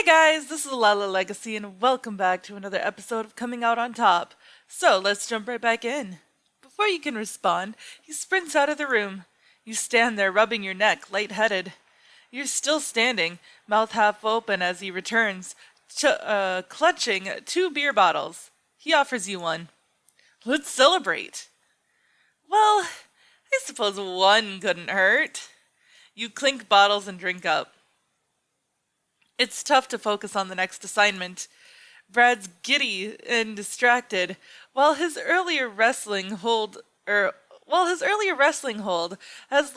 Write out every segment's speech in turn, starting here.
guys, this is Lala Legacy, and welcome back to another episode of Coming Out on Top. So let's jump right back in. Before you can respond, he sprints out of the room. You stand there rubbing your neck, lightheaded. You're still standing, mouth half open as he returns, clutching 2 beer bottles. He offers you one. Let's celebrate. Well, I suppose one couldn't hurt. You clink bottles and drink up. It's tough to focus on the next assignment. Brad's giddy and distracted, while his earlier wrestling hold has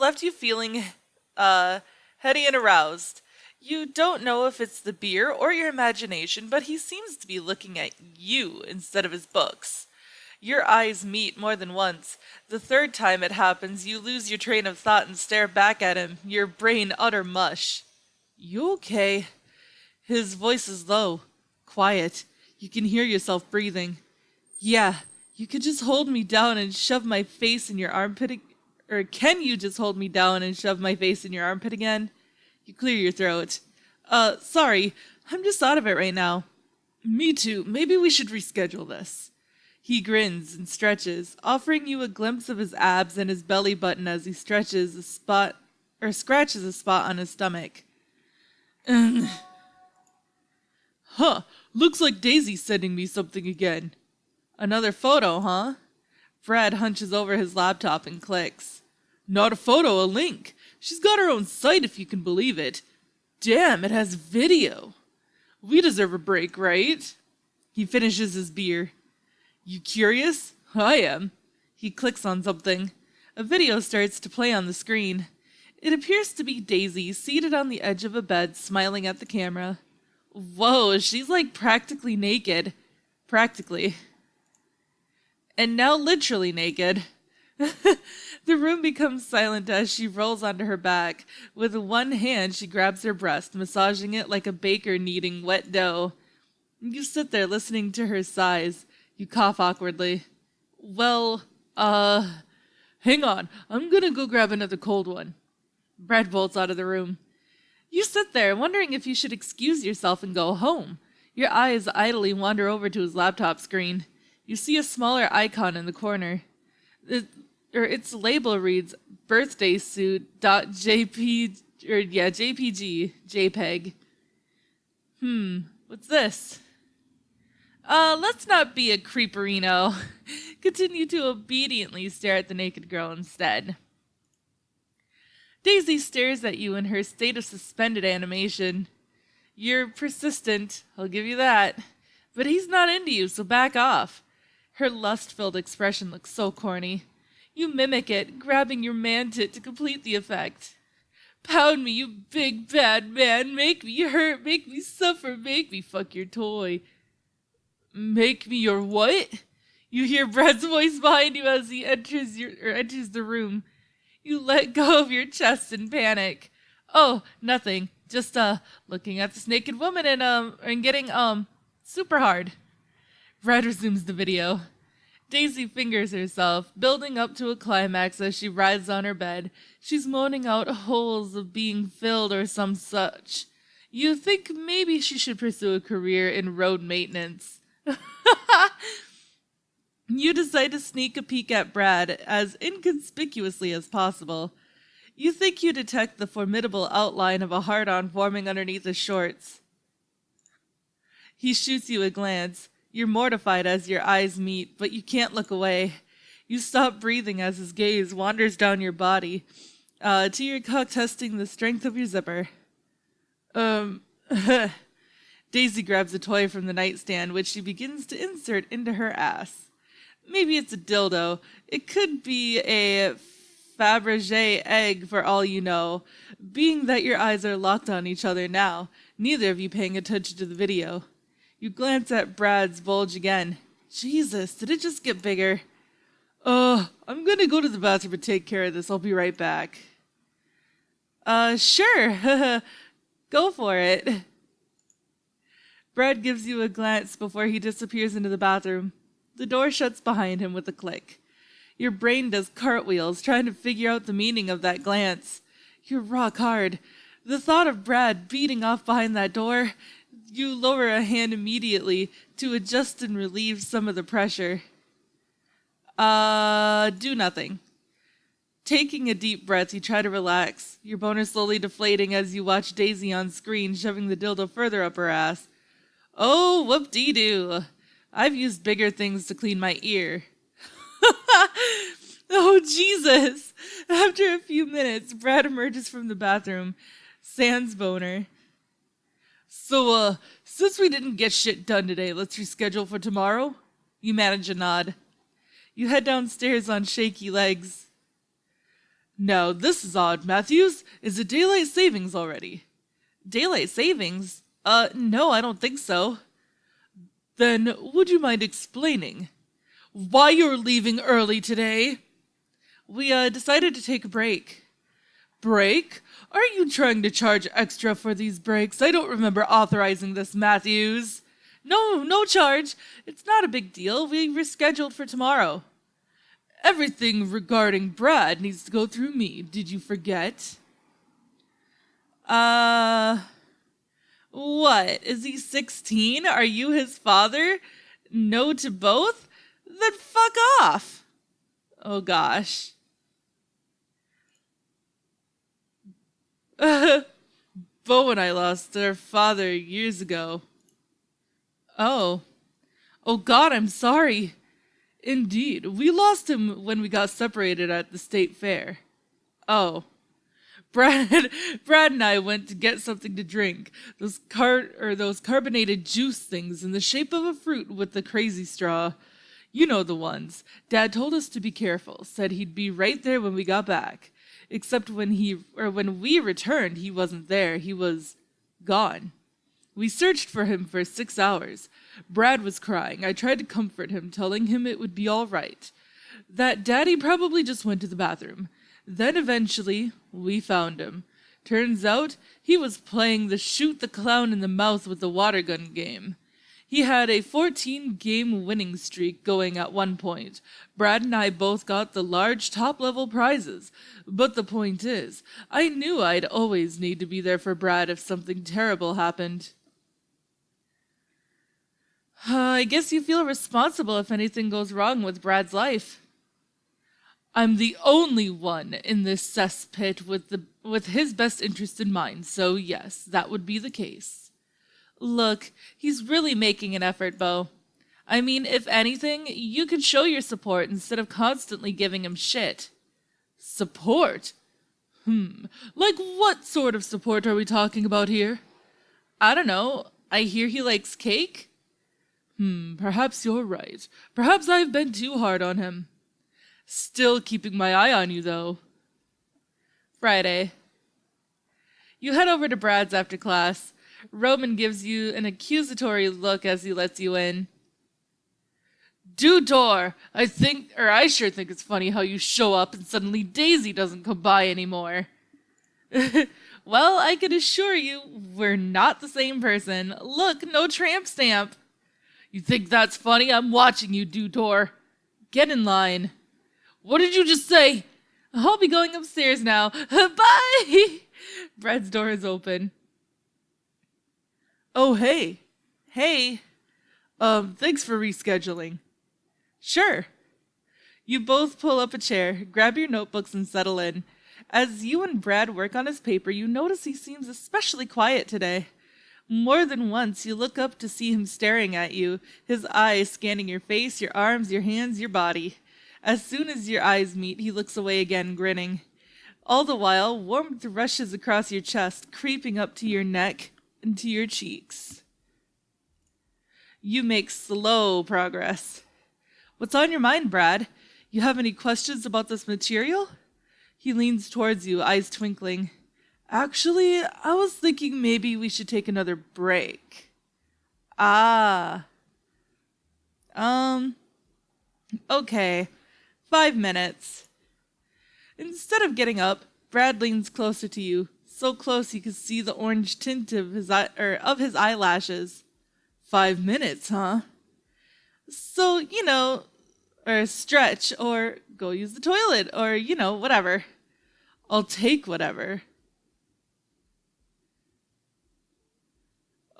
left you feeling heady and aroused. You don't know if it's the beer or your imagination, but he seems to be looking at you instead of his books. Your eyes meet more than once. The third time it happens, you lose your train of thought and stare back at him, your brain utter mush. You okay? His voice is low, quiet. You can hear yourself breathing. Yeah, you could just hold me down and shove my face in your armpit. Or can you just hold me down and shove my face in your armpit again? You clear your throat. Sorry, I'm just out of it right now. Me too. Maybe we should reschedule this. He grins and stretches, offering you a glimpse of his abs and his belly button as he scratches a spot on his stomach. Huh, looks like Daisy's sending me something again. Another photo, huh? Brad hunches over his laptop and clicks. Not a photo, a link. She's got her own site if you can believe it. Damn, it has video. We deserve a break, right? He finishes his beer. You curious? I am. He clicks on something. A video starts to play on the screen. It appears to be Daisy seated on the edge of a bed, smiling at the camera. Whoa, she's like practically naked. Practically. And now literally naked. The room becomes silent as she rolls onto her back. With one hand, she grabs her breast, massaging it like a baker kneading wet dough. You sit there listening to her sighs. You cough awkwardly. Well, hang on. I'm gonna go grab another cold one. Brad bolts out of the room. You sit there, wondering if you should excuse yourself and go home. Your eyes idly wander over to his laptop screen. You see a smaller icon in the corner. Its label reads birthday suit.jpg, JPEG. What's this? Let's not be a creeperino. Continue to obediently stare at the naked girl instead. Daisy stares at you in her state of suspended animation. You're persistent, I'll give you that. But he's not into you, so back off. Her lust-filled expression looks so corny. You mimic it, grabbing your man-tit to complete the effect. Pound me, you big bad man. Make me hurt, make me suffer, make me fuck your toy. Make me your what? You hear Brad's voice behind you as he enters the room. You let go of your chest in panic. Oh, nothing. Just looking at this naked woman and getting super hard. Brad resumes the video. Daisy fingers herself, building up to a climax as she writhes on her bed. She's moaning out holes of being filled or some such. You think maybe she should pursue a career in road maintenance. You decide to sneak a peek at Brad as inconspicuously as possible. You think you detect the formidable outline of a hard-on forming underneath his shorts. He shoots you a glance. You're mortified as your eyes meet, but you can't look away. You stop breathing as his gaze wanders down your body, to your cock testing the strength of your zipper. Daisy grabs a toy from the nightstand, which she begins to insert into her ass. Maybe it's a dildo. It could be a Fabergé egg for all you know. Being that your eyes are locked on each other now, neither of you paying attention to the video. You glance at Brad's bulge again. Jesus, did it just get bigger? I'm gonna go to the bathroom and take care of this. I'll be right back. Sure. Go for it. Brad gives you a glance before he disappears into the bathroom. The door shuts behind him with a click. Your brain does cartwheels, trying to figure out the meaning of that glance. You're rock hard. The thought of Brad beating off behind that door, You lower a hand immediately to adjust and relieve some of the pressure. Do nothing. Taking a deep breath, you try to relax, your boner slowly deflating as you watch Daisy on screen shoving the dildo further up her ass. Oh, whoop-dee-doo. I've used bigger things to clean my ear. Oh, Jesus. After a few minutes, Brad emerges from the bathroom, sans boner. So, since we didn't get shit done today, let's reschedule for tomorrow? You manage a nod. You head downstairs on shaky legs. Now, this is odd, Matthews. Is it daylight savings already? Daylight savings? No, I don't think so. Then, would you mind explaining why you're leaving early today? We, decided to take a break. Break? Are you trying to charge extra for these breaks? I don't remember authorizing this, Matthews. No charge. It's not a big deal. We rescheduled for tomorrow. Everything regarding Brad needs to go through me. Did you forget? What? Is he 16? Are you his father? No to both? Then fuck off. Oh gosh. Beau and I lost our father years ago. Oh. Oh God, I'm sorry. Indeed, we lost him when we got separated at the state fair. Oh. Brad and I went to get something to drink. Those carbonated juice things in the shape of a fruit with the crazy straw. You know the ones. Dad told us to be careful, said he'd be right there when we got back. Except when we returned, he wasn't there. He was gone. We searched for him for 6 hours. Brad was crying. I tried to comfort him, telling him it would be all right. That Daddy probably just went to the bathroom. Then eventually, we found him. Turns out, he was playing the shoot the clown in the mouth with the water gun game. He had a 14-game winning streak going at one point. Brad and I both got the large top-level prizes. But the point is, I knew I'd always need to be there for Brad if something terrible happened. I guess you feel responsible if anything goes wrong with Brad's life. I'm the only one in this cesspit with his best interest in mind, so yes, that would be the case. Look, he's really making an effort, Beau. I mean, if anything, you could show your support instead of constantly giving him shit. Support? Like what sort of support are we talking about here? I don't know. I hear he likes cake? Perhaps you're right. Perhaps I've been too hard on him. Still keeping my eye on you, though. Friday. You head over to Brad's after class. Roman gives you an accusatory look as he lets you in. Do door! I sure think it's funny how you show up and suddenly Daisy doesn't come by anymore. Well, I can assure you, we're not the same person. Look, no tramp stamp. You think that's funny? I'm watching you, Dutor. Get in line. What did you just say? I'll be going upstairs now. Bye! Brad's door is open. Oh, hey. Hey. Thanks for rescheduling. Sure. You both pull up a chair, grab your notebooks, and settle in. As you and Brad work on his paper, you notice he seems especially quiet today. More than once, you look up to see him staring at you, his eyes scanning your face, your arms, your hands, your body. As soon as your eyes meet, he looks away again, grinning. All the while, warmth rushes across your chest, creeping up to your neck and to your cheeks. You make slow progress. What's on your mind, Brad? You have any questions about this material? He leans towards you, eyes twinkling. Actually, I was thinking maybe we should take another break. Okay. 5 minutes. Instead of getting up, Brad leans closer to you, so close you can see the orange tint of his eyelashes. 5 minutes, huh? So, or stretch, or go use the toilet, or, whatever. I'll take whatever.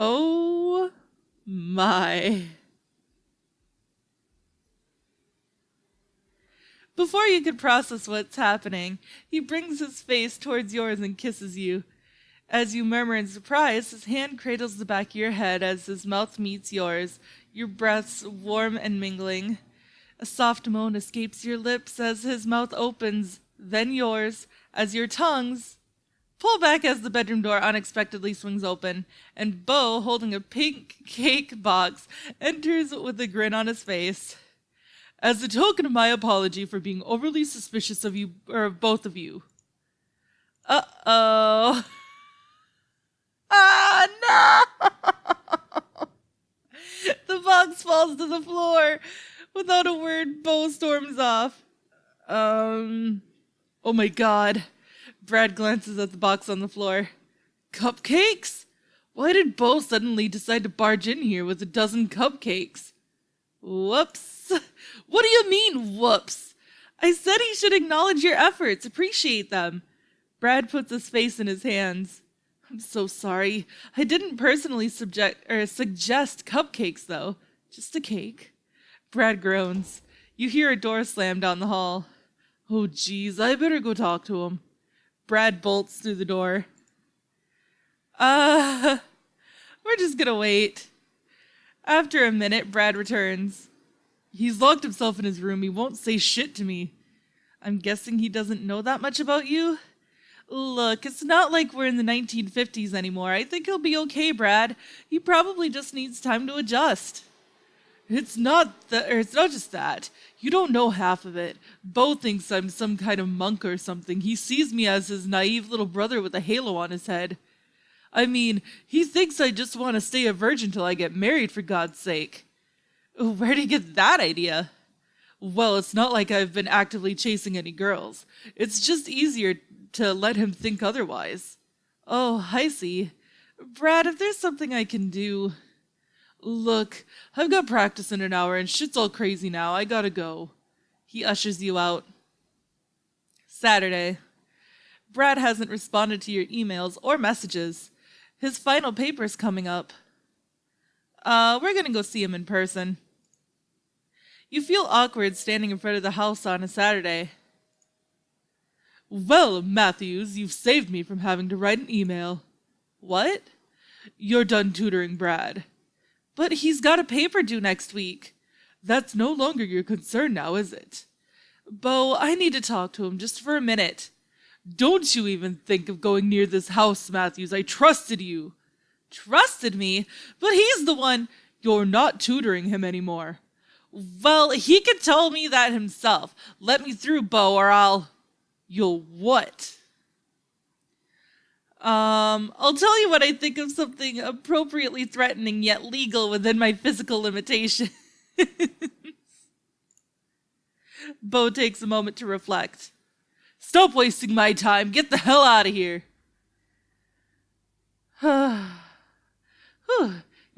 Oh My. Before you could process what's happening, he brings his face towards yours and kisses you. As you murmur in surprise, his hand cradles the back of your head as his mouth meets yours, your breaths warm and mingling. A soft moan escapes your lips as his mouth opens, then yours, as your tongues pull back as the bedroom door unexpectedly swings open, and Beau, holding a pink cake box, enters with a grin on his face. As a token of my apology for being overly suspicious of you, or of both of you. Uh-oh. Ah, no! The box falls to the floor. Without a word, Beau storms off. Oh my god. Brad glances at the box on the floor. Cupcakes? Why did Beau suddenly decide to barge in here with a dozen cupcakes? Whoops. What do you mean, whoops? I said he should acknowledge your efforts, appreciate them. Brad puts his face in his hands. I'm so sorry. I didn't personally suggest cupcakes, though. Just a cake. Brad groans. You hear a door slam down the hall. Oh, geez, I better go talk to him. Brad bolts through the door. We're just gonna wait. After a minute, Brad returns. He's locked himself in his room. He won't say shit to me. I'm guessing he doesn't know that much about you? Look, it's not like we're in the 1950s anymore. I think he'll be okay, Brad. He probably just needs time to adjust. It's not just that. You don't know half of it. Beau thinks I'm some kind of monk or something. He sees me as his naive little brother with a halo on his head. I mean, he thinks I just want to stay a virgin till I get married, for God's sake. Where'd he get that idea? Well, it's not like I've been actively chasing any girls. It's just easier to let him think otherwise. Oh, I see. Brad, if there's something I can do... Look, I've got practice in an hour and shit's all crazy now. I gotta go. He ushers you out. Saturday. Brad hasn't responded to your emails or messages. His final paper's coming up. We're gonna go see him in person. You feel awkward standing in front of the house on a Saturday. Well, Matthews, you've saved me from having to write an email. What? You're done tutoring Brad. But he's got a paper due next week. That's no longer your concern now, is it? Beau, I need to talk to him just for a minute. Don't you even think of going near this house, Matthews. I trusted you. Trusted me? But he's the one. You're not tutoring him anymore. Well, he could tell me that himself. Let me through, Beau, or I'll... You'll what? I'll tell you what I think of something appropriately threatening yet legal within my physical limitations. Beau takes a moment to reflect. Stop wasting my time. Get the hell out of here. You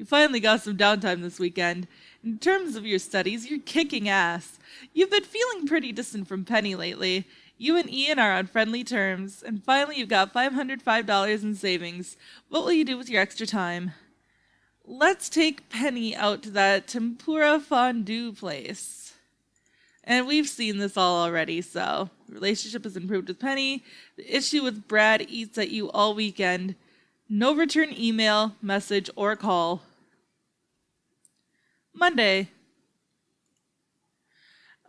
finally got some downtime this weekend. In terms of your studies, you're kicking ass. You've been feeling pretty distant from Penny lately. You and Ian are on friendly terms, and finally you've got $505 in savings. What will you do with your extra time? Let's take Penny out to that tempura fondue place. And we've seen this all already, so the relationship has improved with Penny. The issue with Brad eats at you all weekend. No return email, message, or call. Monday.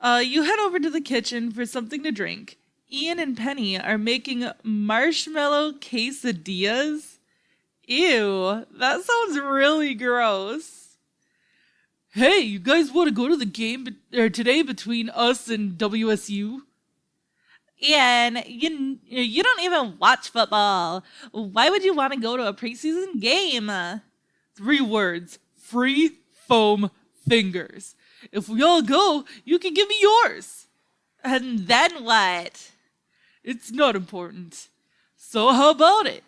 You head over to the kitchen for something to drink. Ian and Penny are making marshmallow quesadillas. Ew, that sounds really gross. Hey, you guys want to go to the game today between us and WSU? Ian, you don't even watch football. Why would you want to go to a preseason game? 3 words. Free foam fingers. If we all go, you can give me yours. And then what? It's not important. So how about it?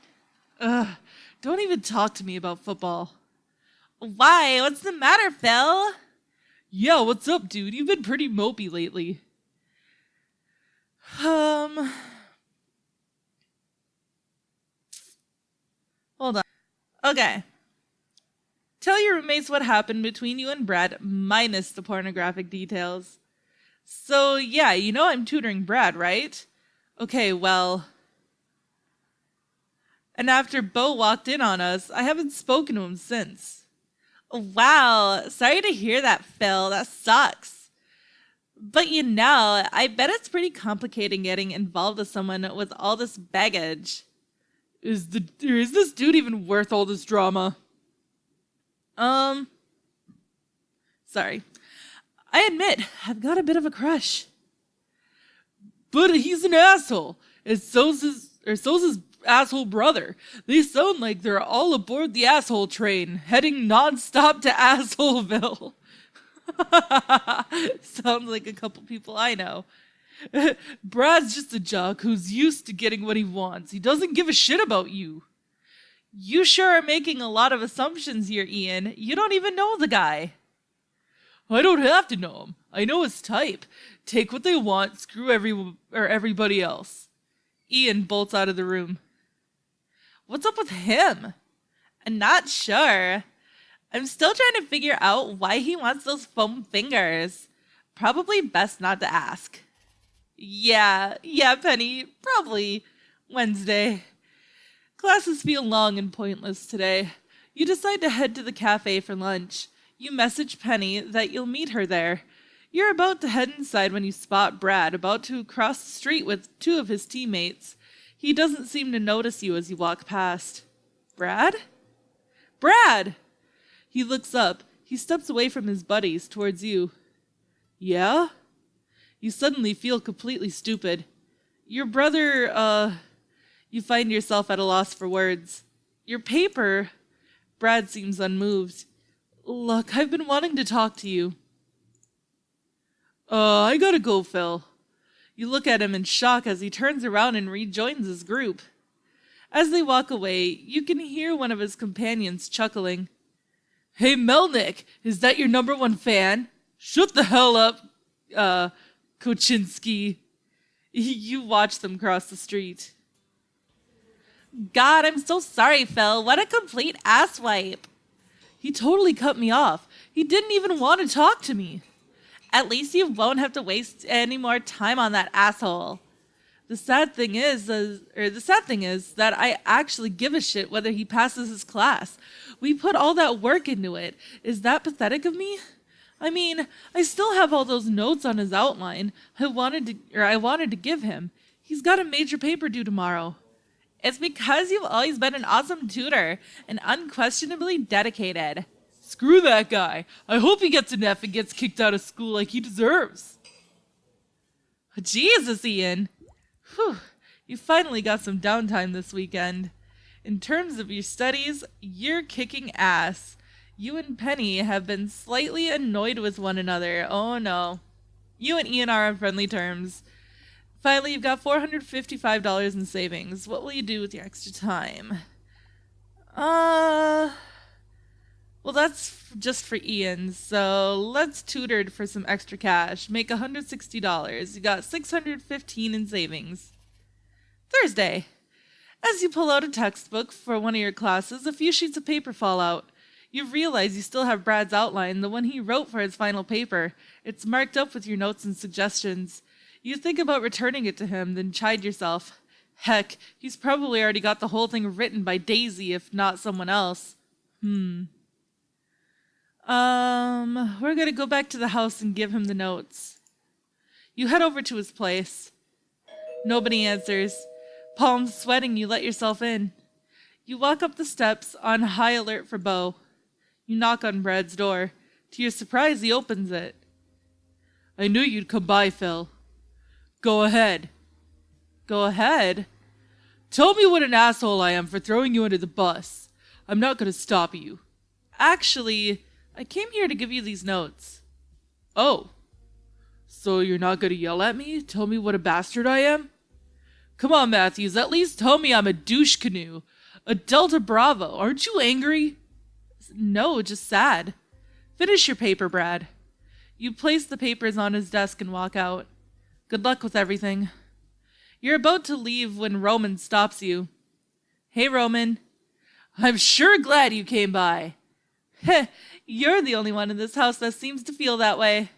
Don't even talk to me about football. Why? What's the matter, Phil? Yeah, what's up, dude? You've been pretty mopey lately. Hold on. Okay. Tell your roommates what happened between you and Brad, minus the pornographic details. So, yeah, you know I'm tutoring Brad, right? Okay, well... And after Beau walked in on us, I haven't spoken to him since. Wow, sorry to hear that, Phil. That sucks. But I bet it's pretty complicated getting involved with someone with all this baggage. Is this dude even worth all this drama? Sorry. I admit, I've got a bit of a crush. But he's an asshole. And so's his asshole brother. They sound like they're all aboard the asshole train, heading non-stop to Assholeville. Sounds like a couple people I know. Brad's just a jock who's used to getting what he wants. He doesn't give a shit about you. You sure are making a lot of assumptions here, Ian. You don't even know the guy. I don't have to know him. I know his type. Take what they want, screw everybody else. Ian bolts out of the room. What's up with him? I'm not sure. I'm still trying to figure out why he wants those foam fingers. Probably best not to ask. Yeah, Penny, probably Wednesday. Classes feel long and pointless today. You decide to head to the cafe for lunch. You message Penny that you'll meet her there. You're about to head inside when you spot Brad about to cross the street with two of his teammates. He doesn't seem to notice you as you walk past. Brad? Brad! He looks up. He steps away from his buddies towards you. Yeah? You suddenly feel completely stupid. Your brother, You find yourself at a loss for words. Your paper... Brad seems unmoved. Look, I've been wanting to talk to you. I gotta go, Phil. You look at him in shock as he turns around and rejoins his group. As they walk away, you can hear one of his companions chuckling. Hey, Melnick, is that your number one fan? Shut the hell up, Koczynski. You watch them cross the street. God, I'm so sorry, Phil. What a complete asswipe. He totally cut me off. He didn't even want to talk to me. At least you won't have to waste any more time on that asshole. The sad thing is that I actually give a shit whether he passes his class. We put all that work into it. Is that pathetic of me? I mean, I still have all those notes on his outline I wanted to give him. He's got a major paper due tomorrow. It's because you've always been an awesome tutor and unquestionably dedicated. Screw that guy. I hope he gets an F and gets kicked out of school like he deserves. Jesus, Ian. Whew, you finally got some downtime this weekend. In terms of your studies, you're kicking ass. You and Penny have been slightly annoyed with one another. Oh no. You and Ian are on friendly terms. Finally, you've got $455 in savings. What will you do with your extra time? Well, that's just for Ian, so let's tutor for some extra cash. Make $160. You got $615 in savings. Thursday. As you pull out a textbook for one of your classes, a few sheets of paper fall out. You realize you still have Brad's outline, the one he wrote for his final paper. It's marked up with your notes and suggestions. You think about returning it to him, then chide yourself. Heck, he's probably already got the whole thing written by Daisy, if not someone else. We're gonna go back to the house and give him the notes. You head over to his place. Nobody answers. Palms sweating, you let yourself in. You walk up the steps on high alert for Beau. You knock on Brad's door. To your surprise, he opens it. I knew you'd come by, Phil. Go ahead. Go ahead? Tell me what an asshole I am for throwing you under the bus. I'm not going to stop you. Actually, I came here to give you these notes. Oh. So you're not going to yell at me? Tell me what a bastard I am? Come on, Matthews, at least tell me I'm a douche canoe. A Delta Bravo. Aren't you angry? No, just sad. Finish your paper, Brad. You place the papers on his desk and walk out. Good luck with everything. You're about to leave when Roman stops you. Hey, Roman. I'm sure glad you came by. Heh, you're the only one in this house that seems to feel that way.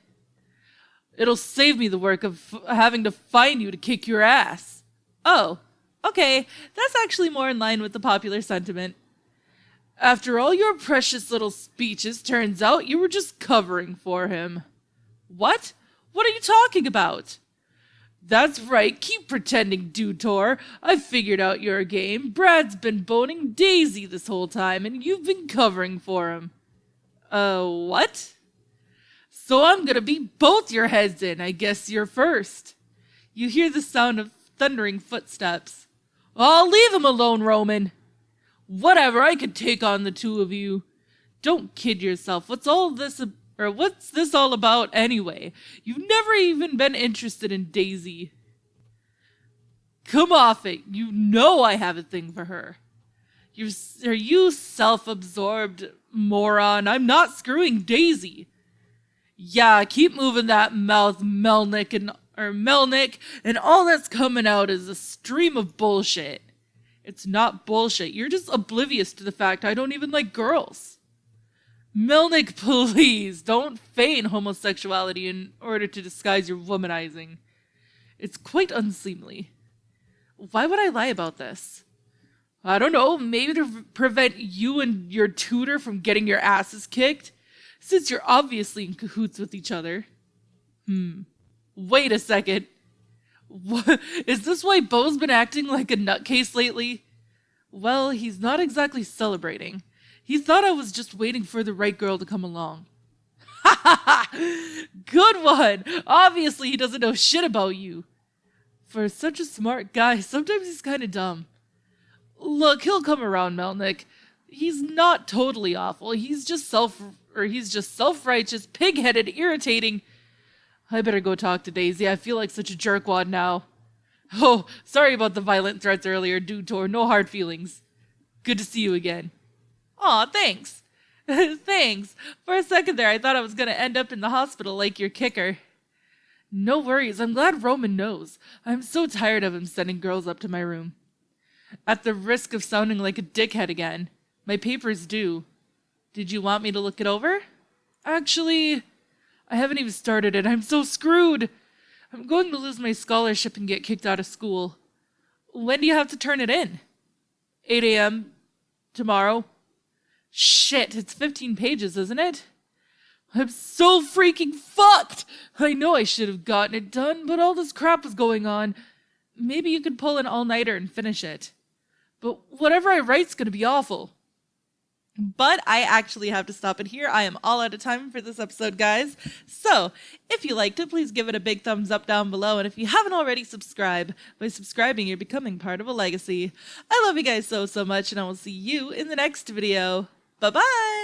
It'll save me the work of having to find you to kick your ass. Oh, okay, that's actually more in line with the popular sentiment. After all your precious little speeches, turns out you were just covering for him. What? What are you talking about? That's right, keep pretending, Dutor. I've figured out your game. Brad's been boning Daisy this whole time, and you've been covering for him. What? So I'm gonna beat both your heads in. I guess you're first. You hear the sound of thundering footsteps. I'll leave him alone, Roman. Whatever, I could take on the two of you. Don't kid yourself. What's this all about anyway? You've never even been interested in Daisy. Come off it. You know I have a thing for her. Are you self-absorbed moron? I'm not screwing Daisy. Yeah, keep moving that mouth, Melnick, and all that's coming out is a stream of bullshit. It's not bullshit. You're just oblivious to the fact I don't even like girls. Melnick, please, don't feign homosexuality in order to disguise your womanizing. It's quite unseemly. Why would I lie about this? I don't know, maybe to prevent you and your tutor from getting your asses kicked, since you're obviously in cahoots with each other. Wait a second. What? Is this why Beau's been acting like a nutcase lately? Well, he's not exactly celebrating. He thought I was just waiting for the right girl to come along. Ha ha ha! Good one! Obviously he doesn't know shit about you. For such a smart guy, sometimes he's kind of dumb. Look, he'll come around, Melnick. He's not totally awful. He's just self-righteous, pig-headed, irritating. I better go talk to Daisy. I feel like such a jerkwad now. Oh, sorry about the violent threats earlier, Dutor. No hard feelings. Good to see you again. Aw, thanks. Thanks. For a second there, I thought I was going to end up in the hospital like your kicker. No worries. I'm glad Roman knows. I'm so tired of him sending girls up to my room. At the risk of sounding like a dickhead again, my paper's due. Did you want me to look it over? Actually, I haven't even started it. I'm so screwed. I'm going to lose my scholarship and get kicked out of school. When do you have to turn it in? 8 a.m. tomorrow. Shit, it's 15 pages, isn't it? I'm so freaking fucked! I know I should have gotten it done, but all this crap was going on. Maybe you could pull an all-nighter and finish it. But whatever I write's gonna be awful. But I actually have to stop it here. I am all out of time for this episode, guys. So, if you liked it, please give it a big thumbs up down below. And if you haven't already, subscribe. By subscribing, you're becoming part of a legacy. I love you guys so much, and I will see you in the next video. Bye-bye!